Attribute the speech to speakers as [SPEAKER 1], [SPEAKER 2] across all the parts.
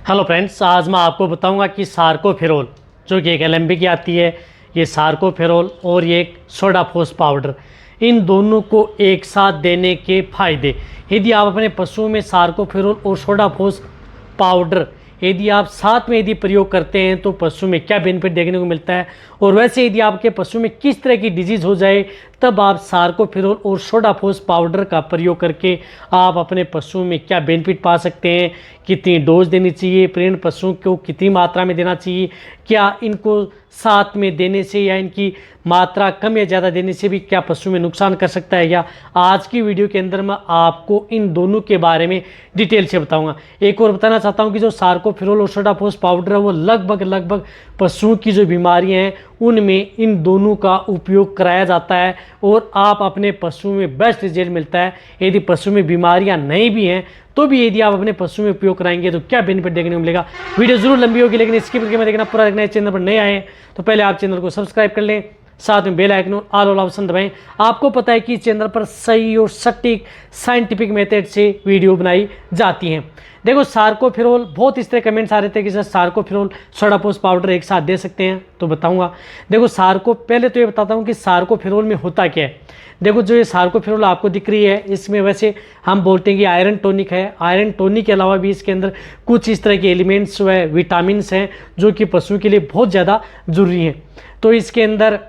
[SPEAKER 1] Hello friends, आज मैं आपको बताऊंगा कि सार्कोफेरोल जो कि एक एलएमबी की आती है, ये सार्कोफेरोल और ये एक सोडाफोस पाउडर, इन दोनों को एक साथ देने के फायदे। यदि आप अपने पशुओं में सार्कोफेरोल और सोडाफोस पाउडर यदि आप साथ में यदि प्रयोग करते हैं तो पशु में क्या बेनिफिट देखने को मिलता है, और वैसे यदि आपके पशु में किस तरह की डिजीज़ हो जाए तब आप सार्कोफेरोल और सोडाफोस पाउडर का प्रयोग करके आप अपने पशुओं में क्या बेनिफिट पा सकते हैं। कितनी डोज देनी चाहिए, प्रेरण पशुओं को कितनी मात्रा में देना चाहिए, क्या इनको साथ में देने से या इनकी मात्रा कम या ज़्यादा देने से भी क्या पशु में नुकसान कर सकता है। या आज की वीडियो के अंदर मैं आपको इन दोनों के बारे में डिटेल से बताऊंगा। एक और बताना चाहता हूं कि जो सार्कोफेरोल और सोडाफोस पाउडर है वो लगभग पशुओं की जो बीमारियां हैं उनमें इन दोनों का उपयोग कराया जाता है और आप अपने पशु में बेस्ट रिजल्ट मिलता है। यदि पशु में बीमारियां नहीं भी हैं तो भी यदि आप अपने पशु में उपयोग कराएंगे तो क्या बेनिफिट देखने को मिलेगा। वीडियो जरूर लंबी होगी लेकिन स्किप करके मैं देखना पूरा देखना है। चैनल पर नए आए तो पहले आप चैनल को सब्सक्राइब कर लें, साथ में बेल आइकन ऑल ऑप्शन दबाएं। आपको पता है कि इस चैनल पर सही और सटीक साइंटिफिक मेथड से वीडियो बनाई जाती हैं। देखो, सार्कोफेरोल बहुत इस तरह कमेंट्स आ रहे थे कि सर सार्कोफेरोल सोडाफोस पाउडर एक साथ दे सकते हैं, तो बताऊंगा। देखो, पहले तो ये बताता हूँ कि सार्कोफेरोल में होता क्या है। देखो, जो ये सार्कोफेरोल आपको दिख रही है इसमें वैसे हम बोलते हैं कि आयरन टॉनिक है। आयरन टॉनिक के अलावा भी इसके अंदर कुछ इस तरह के एलिमेंट्स व विटामिन हैं जो कि पशुओं के लिए बहुत ज़्यादा जरूरी हैं। तो इसके अंदर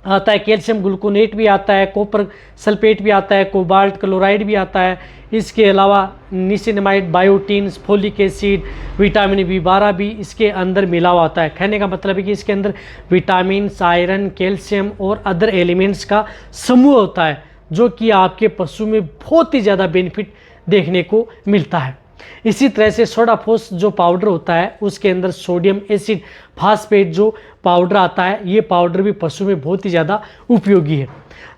[SPEAKER 1] आता है कैल्शियम ग्लूकोनेट भी आता है, कॉपर सल्फेट भी आता है, कोबाल्ट क्लोराइड भी आता है। इसके अलावा niacinamide, biotin, folic acid, vitamin B12 भी इसके अंदर मिला हुआ आता है। कहने का मतलब है कि इसके अंदर विटामिन, आयरन, कैल्शियम और अदर एलिमेंट्स का समूह होता है जो कि आपके पशु में बहुत ही ज़्यादा बेनिफिट देखने को मिलता है। इसी तरह से सोडाफोस जो पाउडर होता है उसके अंदर सोडियम एसिड फास्फेट जो पाउडर आता है, ये पाउडर भी पशु में बहुत ही ज़्यादा उपयोगी है।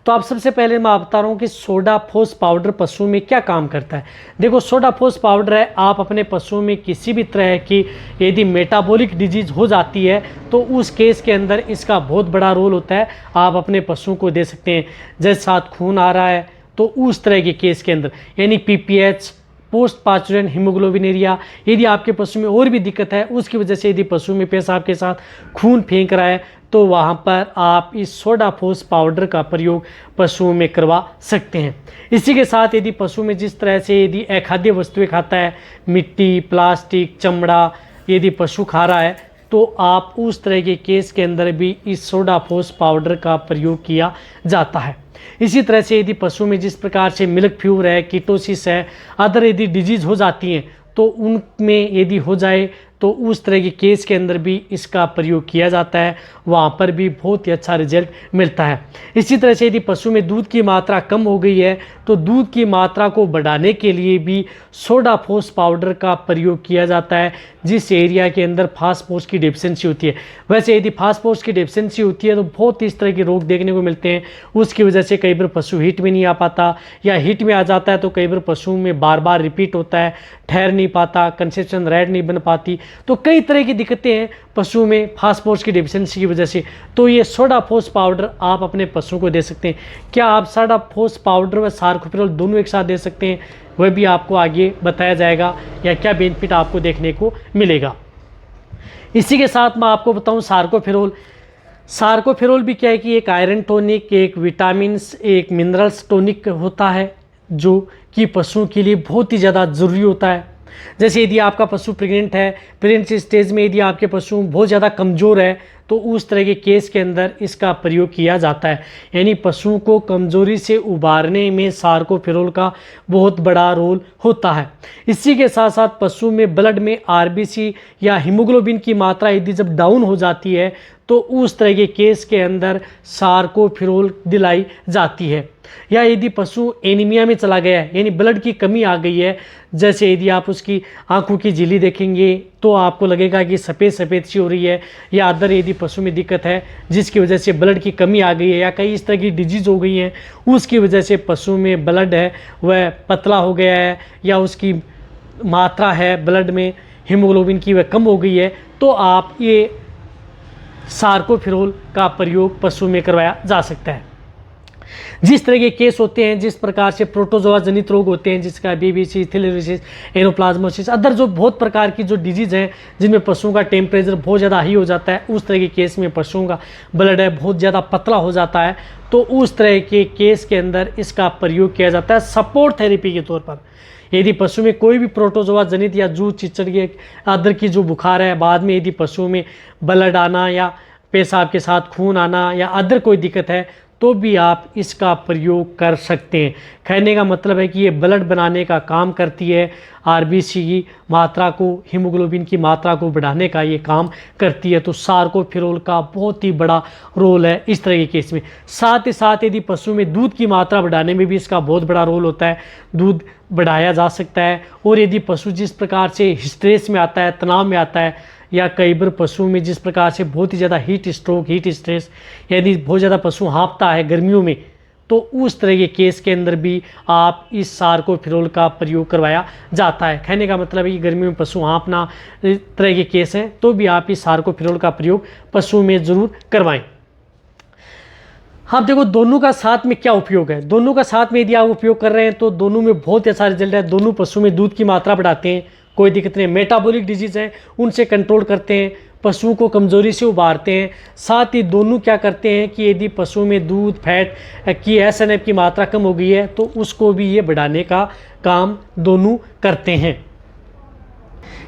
[SPEAKER 1] तो आप सबसे पहले मैं बता रहा हूँ कि सोडाफोस पाउडर पशु में क्या काम करता है। देखो, सोडाफोस पाउडर है, आप अपने पशुओं में किसी भी तरह की यदि मेटाबॉलिक डिजीज़ हो जाती है तो उस केस के अंदर इसका बहुत बड़ा रोल होता है। आप अपने पशुओं को दे सकते हैं। जैसे साथ खून आ रहा है तो उस तरह के केस के अंदर यानी PPH, पोस्ट पार्चुरेंट हीमोग्लोबिनेरिया, यदि आपके पशु में और भी दिक्कत है उसकी वजह से यदि पशु में पेशाब के साथ खून फेंक रहा है तो वहाँ पर आप इस सोडाफोस पाउडर का प्रयोग पशुओं में करवा सकते हैं। इसी के साथ यदि पशु में जिस तरह से यदि अखाद्य वस्तुएं खाता है, मिट्टी, प्लास्टिक, चमड़ा यदि पशु खा रहा है तो आप उस तरह के केस के अंदर भी इस सोडाफोस पाउडर का प्रयोग किया जाता है। इसी तरह से यदि पशु में जिस प्रकार से मिल्क फ्यूर है, कीटोसिस है, अदर यदि डिजीज़ हो जाती हैं तो उनमें यदि हो जाए तो उस तरह के केस के अंदर भी इसका प्रयोग किया जाता है, वहाँ पर भी बहुत ही अच्छा रिजल्ट मिलता है। इसी तरह से यदि पशु में दूध की मात्रा कम हो गई है तो दूध की मात्रा को बढ़ाने के लिए भी सोडाफोस पाउडर का प्रयोग किया जाता है जिस एरिया के अंदर फास्फोरस की डेफिशिएंसी होती है। वैसे यदि फास्फोरस की डेफिशिएंसी होती है तो बहुत इस तरह के रोग देखने को मिलते हैं। उसकी वजह से कई बार पशु हीट में नहीं आ पाता, या हीट में आ जाता है तो कई बार पशुओं में बार बार रिपीट होता है, ठहर नहीं पाता, कंसेप्शन रेड नहीं बन पाती, तो कई तरह की दिक्कतें हैं पशुओं में फास्फोरस की डेफिशिएंसी की वजह से। तो ये सोडाफोस पाउडर आप अपने पशुओं को दे सकते हैं। क्या आप सोडाफोस पाउडर व सार्कोफेरोल दोनों एक साथ दे सकते हैं, वह भी आपको आगे बताया जाएगा या क्या बेनिफिट आपको देखने को मिलेगा। इसी के साथ मैं आपको बताऊं सार्कोफेरोल भी क्या है कि एक आयरन टॉनिक, एक विटामिन्स, एक मिनरल्स टॉनिक होता है जो कि पशुओं के लिए बहुत ही ज़्यादा ज़रूरी होता है। जैसे यदि आपका पशु प्रेग्नेंट है, प्रेगनेंसी स्टेज में यदि आपके पशु बहुत ज़्यादा कमज़ोर है तो उस तरह के केस के अंदर इसका प्रयोग किया जाता है। यानी पशुओं को कमज़ोरी से उबारने में सार्कोफेरोल का बहुत बड़ा रोल होता है। इसी के साथ साथ पशु में ब्लड में RBC या हीमोग्लोबिन की मात्रा यदि जब डाउन हो जाती है तो उस तरह के केस के अंदर सार्कोफेरोल दिलाई जाती है। या यदि पशु एनीमिया में चला गया है यानी ब्लड की कमी आ गई है, जैसे यदि आप उसकी आंखों की झिल्ली देखेंगे तो आपको लगेगा कि सफ़ेद सफ़ेद सी हो रही है, या अदर यदि पशु में दिक्कत है जिसकी वजह से ब्लड की कमी आ गई है या कई इस तरह की डिजीज़ हो गई हैं उसकी वजह से पशु में ब्लड है वह पतला हो गया है या उसकी मात्रा है ब्लड में हीमोग्लोबिन की वह कम हो गई है, तो आप ये सार्कोफेरोल का प्रयोग पशु में करवाया जा सकता है। जिस तरह के केस होते हैं, जिस प्रकार से प्रोटोजोआ जनित रोग होते हैं, जिसका बीबीसी, थिलेरियोसिस, एनोप्लाज्मोसिस, अदर जो बहुत प्रकार की जो डिजीज़ हैं जिनमें पशुओं का टेम्परेचर बहुत ज़्यादा हाई हो जाता है, उस तरह के केस में पशुओं का ब्लड है बहुत ज़्यादा पतला हो जाता है, तो उस तरह के केस के अंदर इसका प्रयोग किया जाता है सपोर्ट थेरेपी के तौर पर। यदि पशु में कोई भी प्रोटोजोआ जनित या जूझ चिचड़ के अदर की जो बुखार है, बाद में यदि पशुओं में ब्लड आना या पेशाब के साथ खून आना या अदर कोई दिक्कत है, तो भी आप इसका प्रयोग कर सकते हैं। कहने का मतलब है कि ये ब्लड बनाने का काम करती है, आरबीसी की मात्रा को, हीमोग्लोबिन की मात्रा को बढ़ाने का ये काम करती है। तो सार्कोफेरोल का बहुत ही बड़ा रोल है इस तरह के केस में। साथ ही साथ यदि पशु में दूध की मात्रा बढ़ाने में भी इसका बहुत बड़ा रोल होता है, दूध बढ़ाया जा सकता है। और यदि पशु जिस प्रकार से स्ट्रेस में आता है, तनाव में आता है, या कई बार पशुओं में जिस प्रकार से बहुत ही ज़्यादा हीट स्ट्रोक, हीट स्ट्रेस, यदि बहुत ज़्यादा पशु हाँफता है गर्मियों में, तो उस तरह के केस के अंदर भी आप इस सार्कोफेरोल का प्रयोग करवाया जाता है। कहने का मतलब है कि गर्मियों में पशु हाँफना तरह के केस हैं, तो भी आप इस सार्कोफेरोल का प्रयोग पशुओं में ज़रूर करवाएं। आप देखो दोनों का साथ में क्या उपयोग है। दोनों का साथ में यदि आप उपयोग कर रहे हैं तो दोनों में बहुत अच्छा रिजल्ट है। दोनों पशुओं में दूध की मात्रा बढ़ाते हैं, कोई दिक्कत नहीं। मेटाबॉलिक डिजीज़ हैं उनसे कंट्रोल करते हैं, पशुओं को कमज़ोरी से उबारते हैं। साथ ही दोनों क्या करते हैं कि यदि पशुओं में दूध, फैट की, एसएनएफ की मात्रा कम हो गई है, तो उसको भी ये बढ़ाने का काम दोनों करते हैं।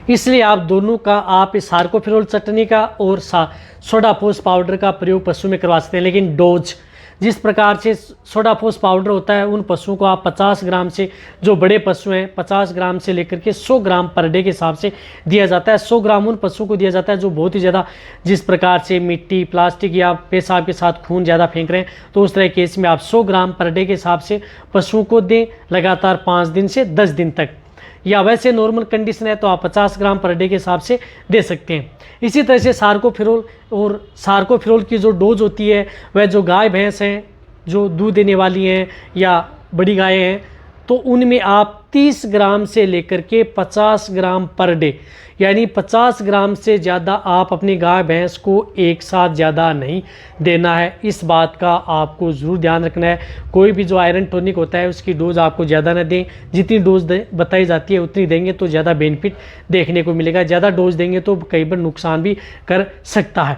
[SPEAKER 1] इसलिए आप दोनों का, आप इस सार्कोफेरोल चटनी का और सोडाफोस पाउडर का प्रयोग पशु में करवा सकते हैं। लेकिन डोज जिस प्रकार से सोडाफोस पाउडर होता है, उन पशुओं को आप 50 ग्राम से, जो बड़े पशु हैं 50 ग्राम से लेकर के 100 ग्राम पर डे के हिसाब से दिया जाता है। 100 ग्राम उन पशुओं को दिया जाता है जो बहुत ही ज़्यादा, जिस प्रकार से मिट्टी, प्लास्टिक या पेशाब के साथ खून ज़्यादा फेंक रहे हैं, तो उस तरह के केस में आप 100 ग्राम पर डे के हिसाब से पशुओं को दें लगातार 5 दिन से 10 दिन तक। या वैसे नॉर्मल कंडीशन है तो आप 50 ग्राम पर डे के हिसाब से दे सकते हैं। इसी तरह से सार्कोफेरोल, और सार्कोफेरोल की जो डोज होती है वह जो गाय भैंस हैं जो दूध देने वाली हैं या बड़ी गायें हैं, तो उनमें आप 30 ग्राम से लेकर के 50 ग्राम पर डे, यानी 50 ग्राम से ज़्यादा आप अपनी गाय भैंस को एक साथ ज़्यादा नहीं देना है। इस बात का आपको ज़रूर ध्यान रखना है। कोई भी जो आयरन टॉनिक होता है उसकी डोज आपको ज़्यादा ना दें, जितनी डोज बताई जाती है उतनी देंगे तो ज़्यादा बेनिफिट देखने को मिलेगा। ज़्यादा डोज देंगे तो कई बार नुकसान भी कर सकता है।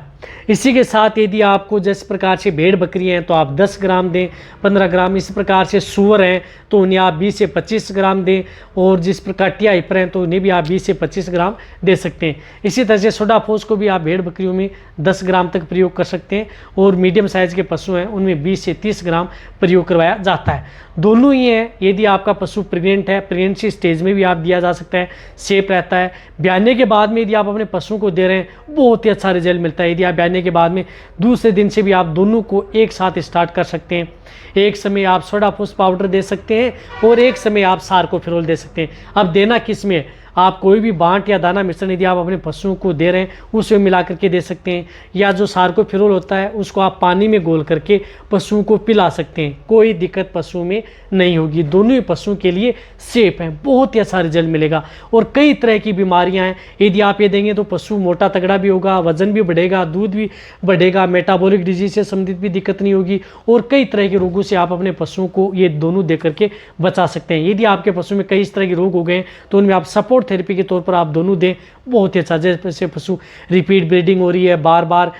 [SPEAKER 1] इसी के साथ यदि आपको जिस प्रकार से भेड़ बकरी हैं तो आप 10 ग्राम दें, 15 ग्राम। इस प्रकार से सूअर हैं तो उन्हें आप 20 से 25 ग्राम दें, और जिस प्रकार टिया हिपर हैं तो उन्हें भी आप 20 से 25 ग्राम दे सकते हैं। इसी तरह से सोडाफोस को भी आप भेड़ बकरियों में 10 ग्राम तक प्रयोग कर सकते हैं, और मीडियम साइज़ के पशु हैं उनमें 20 से 30 ग्राम प्रयोग करवाया जाता है। दोनों ही हैं। यदि आपका पशु प्रेग्नेंट है, प्रेगनेंसी स्टेज में भी आप दिया जा सकता है, सेफ रहता है। ब्याने के बाद में यदि आप अपने पशुओं को दे रहे हैं बहुत ही अच्छा रिजल्ट मिलता है। यदि आप ब्याने के बाद में दूसरे दिन से भी आप दोनों को एक साथ स्टार्ट कर सकते हैं। एक समय आप सोडाफोस पाउडर दे सकते हैं और एक समय आप सार्कोफेरोल दे सकते हैं। अब देना किस में है, आप कोई भी बांट या दाना मिश्रण यदि आप अपने पशुओं को दे रहे हैं उसमें मिला करके दे सकते हैं, या जो सार्कोफेरोल होता है उसको आप पानी में घोल करके पशुओं को पिला सकते हैं। कोई दिक्कत पशुओं में नहीं होगी। दोनों ही पशुओं के लिए सेफ हैं, बहुत ही अच्छा रिजल्ट मिलेगा। और कई तरह की बीमारियां हैं, यदि आप ये देंगे तो पशु मोटा तगड़ा भी होगा, वजन भी बढ़ेगा, दूध भी बढ़ेगा, मेटाबॉलिक डिजीज से संबंधित भी दिक्कत नहीं होगी, और कई तरह के रोगों से आप अपने पशुओं को ये दोनों दे करके बचा सकते हैं। यदि आपके पशु में कई इस तरह के रोग हो गए तो उनमें आप सपोर्ट थेरेपी के तौर पर आप दोनों दें, बहुत ही अच्छा। जैसे पशु रिपीट ब्रीडिंग हो रही है, बार बार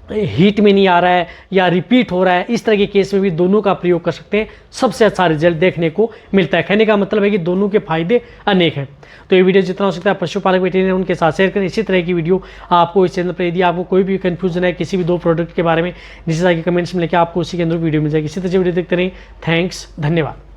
[SPEAKER 1] हीट में नहीं आ रहा है या रिपीट हो रहा है, इस तरह के केस में भी दोनों का प्रयोग कर सकते हैं, सबसे अच्छा रिजल्ट देखने को मिलता है। कहने का मतलब है कि दोनों के फायदे अनेक हैं। तो ये वीडियो जितना हो सकता है पशुपालक वेटेरियन उनके साथ शेयर करें। इसी तरह की वीडियो आपको इस चैनल पर, यदि आपको कोई भी कंफ्यूजन है किसी भी 2 प्रोडक्ट के बारे में, नीचे जाके कमेंट्स में लेकर आपको उसी के अंदर वीडियो मिल जाएगी। इसी तरह वीडियो देखते रहें। थैंक्स, धन्यवाद।